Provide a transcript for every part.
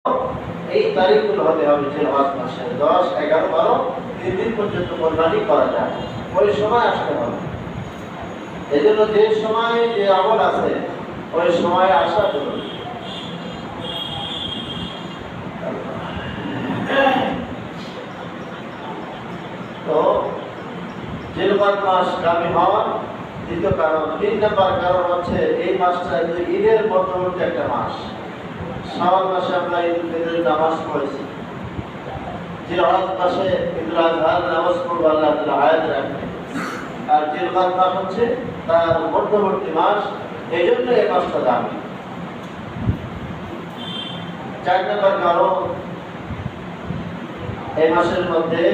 এই তারিখগুলো হতে হবে জিলহজ মাসের 10, 11, 12 3 দিন পর্যন্ত কোরবানি করা যায়। ওই সময় আসতে হবে। এই জন্য যে সময় যে আমল আছে ওই সময় আসা জরুরি। তো জিলহজ মাস কামি হওয়ার দ্বিতীয় কারণ, 3 নম্বর কারণ হচ্ছে এই মাসটা ঈদের মধ্যবর্তী একটা মাস। শাওয়াল মাসে আমরা ঈদুল ফিতরের নামাজ পড়েছি, জিলহজ মাসে ঈদুল আজহার নামাজ পড়বো, আল্লাহ তাআলা আয়াত রাখবেন। আর জিলহজ মাস হচ্ছে তার মধ্যবর্তী মাস, এই জন্য এই মাসটা দামি। 4 নম্বর কারণ, এই মাসের মধ্যে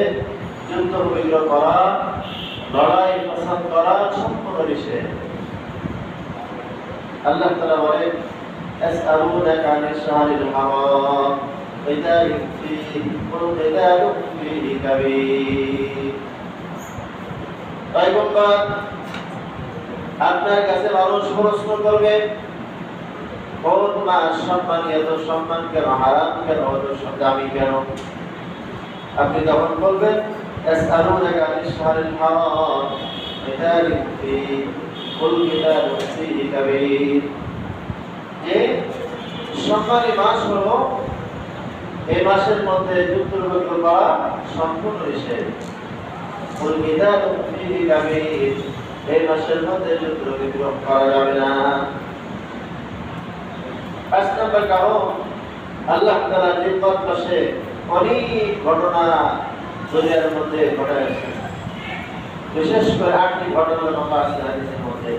যুদ্ধ বিগ্রহ করা, লড়াই ফাসাদ করা সম্পূর্ণ নিষেধ। আল্লাহ তাআলা বলেন يسألونك عن الشهر الحرام قتال فيه قل قتال فيه كبير। পয়গম্বর, আপনার কাছে মানুষ প্রশ্ন করবে কোন মাস সম্মানী, এত সম্মান কেন, হারাম কেন, এত দামি কেন? আপনি তখন বলবেন يسألونك عن الشهر الحرام قتال فيه قل قتال فيه كبير। যে সম্মানী মাস হলো এই মাসের মধ্যে যুদ্ধ করা সম্পূর্ণ নিষেধ। এই মাসের মধ্যে যুদ্ধ বিগ্রহ করা যাবে না। 5 নম্বর কারণ, আল্লাহ তাআলা জিলহজ মাসে অনেক ঘটনা দুনিয়ার মধ্যে ঘটাইছেন। বিশেষ করে 8টি ঘটনার কথা আছে হাদিসের মধ্যে।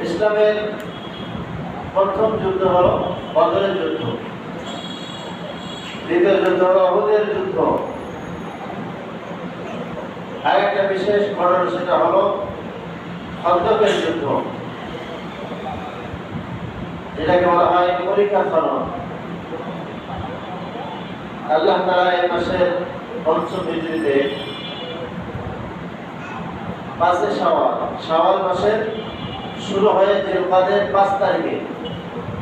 ইসলামের প্রথম যুদ্ধ হলো বদরের যুদ্ধ, দ্বিতীয় যুদ্ধ হলো উহুদের যুদ্ধ। আরেকটা বিশেষ ঘটনা, সেটা হলো খন্দকের যুদ্ধ, যেটাকে বলা হয় পরীক্ষা খনন। আল্লাহ তাআলা এই মাসের পঞ্চম হিজরিতে 5 শাওয়াল মাসের শুরু হয়ে জিলহজের 5 তারিখে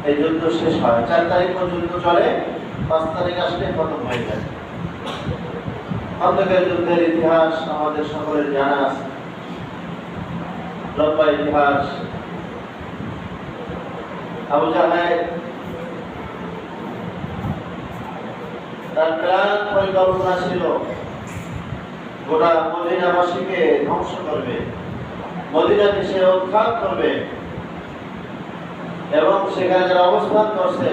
এই যুদ্ধ শেষ হয়। 4 তারিখ পর্যন্ত চলে, 5 তারিখ আসলে খতম হয়ে যায়। খন্দকের যুদ্ধের ইতিহাস আমাদের সকলের জানা আছে, লম্বা ইতিহাস। আবু জাহেল তার প্ল্যান পরিকল্পনা ছিল গোটা মদিনাবাসীকে ধ্বংস করবে, মদিনাকে সে উৎখাত করবে এবং সেখানে যারা অবস্থান করছে